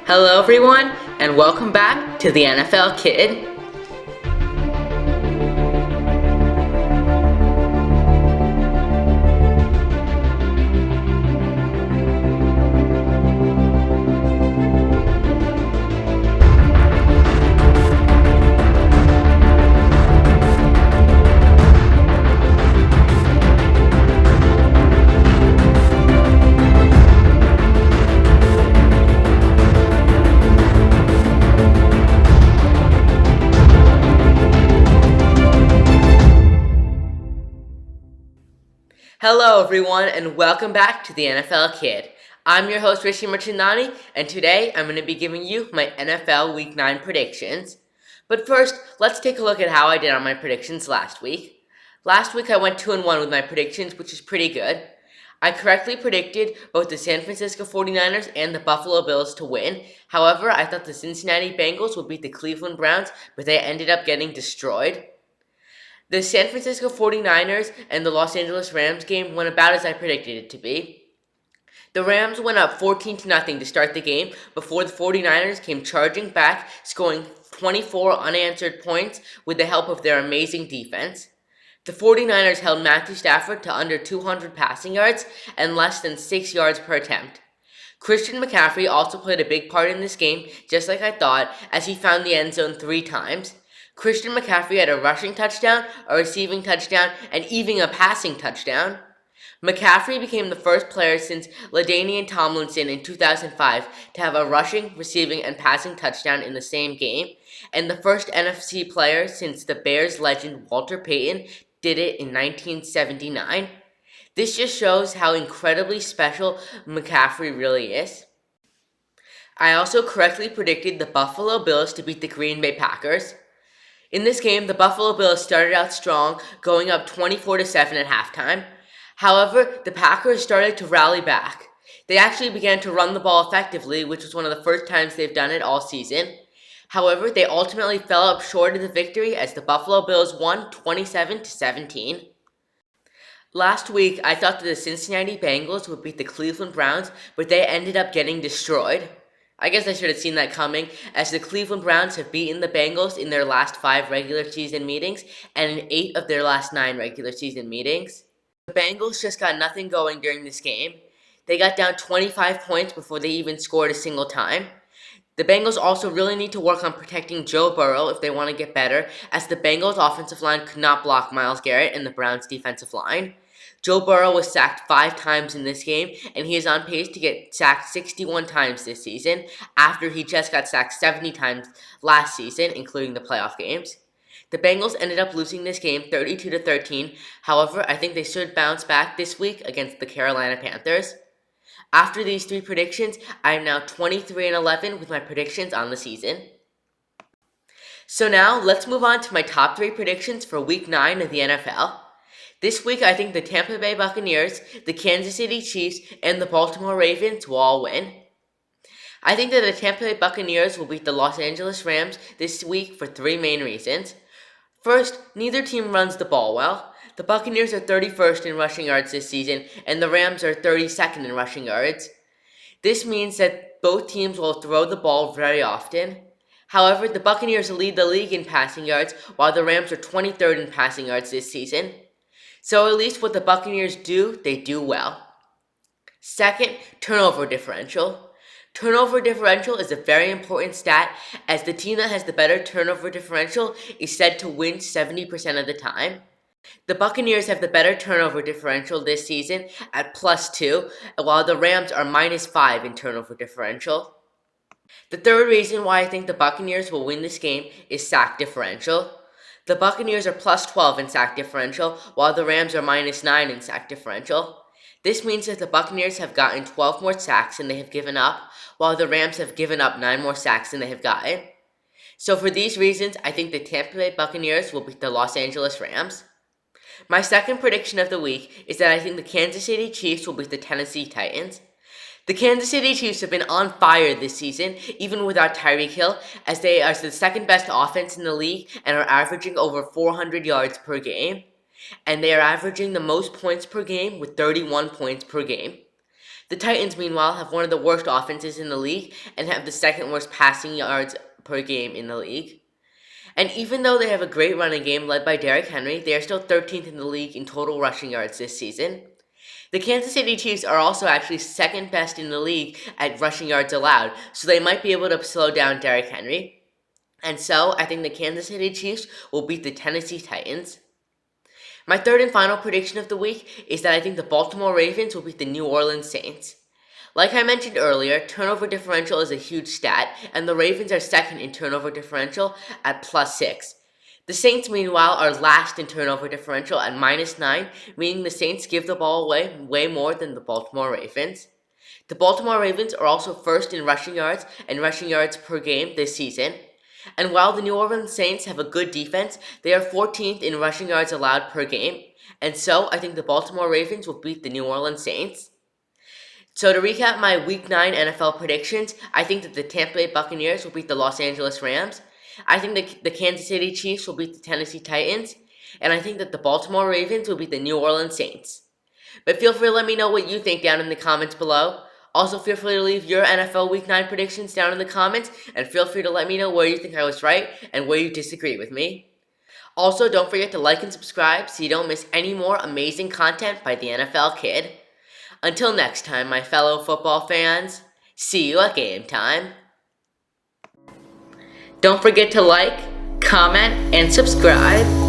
Hello everyone, and welcome back to the NFL Kid. Hello everyone, and welcome back to the NFL Kid. I'm your host Rishi Marchandani, and today I'm going to be giving you my NFL Week 9 predictions. But first, let's take a look at how I did on my predictions last week. Last week I went 2-1 with my predictions, which is pretty good. I correctly predicted both the San Francisco 49ers and the Buffalo Bills to win. However, I thought the Cincinnati Bengals would beat the Cleveland Browns, but they ended up getting destroyed. The San Francisco 49ers and the Los Angeles Rams game went about as I predicted it to be. The Rams went up 14-0 to start the game before the 49ers came charging back, scoring 24 unanswered points with the help of their amazing defense. The 49ers held Matthew Stafford to under 200 passing yards and less than 6 yards per attempt. Christian McCaffrey also played a big part in this game, just like I thought, as he found the end zone 3 times. Christian McCaffrey had a rushing touchdown, a receiving touchdown, and even a passing touchdown. McCaffrey became the first player since LaDainian Tomlinson in 2005 to have a rushing, receiving, and passing touchdown in the same game, and the first NFC player since the Bears legend Walter Payton did it in 1979. This just shows how incredibly special McCaffrey really is. I also correctly predicted the Buffalo Bills to beat the Green Bay Packers. In this game, the Buffalo Bills started out strong, going up 24-7 at halftime. However, the Packers started to rally back. They actually began to run the ball effectively, which was one of the first times they've done it all season. However, they ultimately fell up short of the victory as the Buffalo Bills won 27-17. Last week, I thought that the Cincinnati Bengals would beat the Cleveland Browns, but they ended up getting destroyed. I guess I should have seen that coming, as the Cleveland Browns have beaten the Bengals in their last 5 regular season meetings and in 8 of their last 9 regular season meetings. The Bengals just got nothing going during this game. They got down 25 points before they even scored a single time. The Bengals also really need to work on protecting Joe Burrow if they want to get better, as the Bengals offensive line could not block Myles Garrett and the Browns defensive line. Joe Burrow was sacked 5 times in this game, and he is on pace to get sacked 61 times this season, after he just got sacked 70 times last season, including the playoff games. The Bengals ended up losing this game 32-13. However, I think they should bounce back this week against the Carolina Panthers. After these 3 predictions, I am now 23-11 with my predictions on the season. So now, let's move on to my top 3 predictions for Week 9 of the NFL. This week, I think the Tampa Bay Buccaneers, the Kansas City Chiefs, and the Baltimore Ravens will all win. I think that the Tampa Bay Buccaneers will beat the Los Angeles Rams this week for 3 main reasons. First, neither team runs the ball well. The Buccaneers are 31st in rushing yards this season, and the Rams are 32nd in rushing yards. This means that both teams will throw the ball very often. However, the Buccaneers lead the league in passing yards, while the Rams are 23rd in passing yards this season. So at least what the Buccaneers do, they do well. Second, turnover differential. Turnover differential is a very important stat, as the team that has the better turnover differential is said to win 70% of the time. The Buccaneers have the better turnover differential this season at +2, while the Rams are -5 in turnover differential. The third reason why I think the Buccaneers will win this game is sack differential. The Buccaneers are +12 in sack differential, while the Rams are -9 in sack differential. This means that the Buccaneers have gotten 12 more sacks than they have given up, while the Rams have given up 9 more sacks than they have gotten. So for these reasons, I think the Tampa Bay Buccaneers will beat the Los Angeles Rams. My second prediction of the week is that I think the Kansas City Chiefs will beat the Tennessee Titans. The Kansas City Chiefs have been on fire this season, even without Tyreek Hill, as they are the second best offense in the league and are averaging over 400 yards per game. And they are averaging the most points per game with 31 points per game. The Titans, meanwhile, have one of the worst offenses in the league and have the second worst passing yards per game in the league. And even though they have a great running game led by Derrick Henry, they are still 13th in the league in total rushing yards this season. The Kansas City Chiefs are also actually second best in the league at rushing yards allowed, so they might be able to slow down Derrick Henry. And so, I think the Kansas City Chiefs will beat the Tennessee Titans. My third and final prediction of the week is that I think the Baltimore Ravens will beat the New Orleans Saints. Like I mentioned earlier, turnover differential is a huge stat, and the Ravens are second in turnover differential at +6. The Saints, meanwhile, are last in turnover differential at -9, meaning the Saints give the ball away way more than the Baltimore Ravens. The Baltimore Ravens are also first in rushing yards and rushing yards per game this season. And while the New Orleans Saints have a good defense, they are 14th in rushing yards allowed per game. And so, I think the Baltimore Ravens will beat the New Orleans Saints. So to recap my Week 9 NFL predictions, I think that the Tampa Bay Buccaneers will beat the Los Angeles Rams. I think the Kansas City Chiefs will beat the Tennessee Titans. And I think that the Baltimore Ravens will beat the New Orleans Saints. But feel free to let me know what you think down in the comments below. Also, feel free to leave your NFL Week 9 predictions down in the comments, and feel free to let me know where you think I was right and where you disagree with me. Also, don't forget to like and subscribe so you don't miss any more amazing content by the NFL Kid. Until next time, my fellow football fans, see you at game time. Don't forget to like, comment, and subscribe.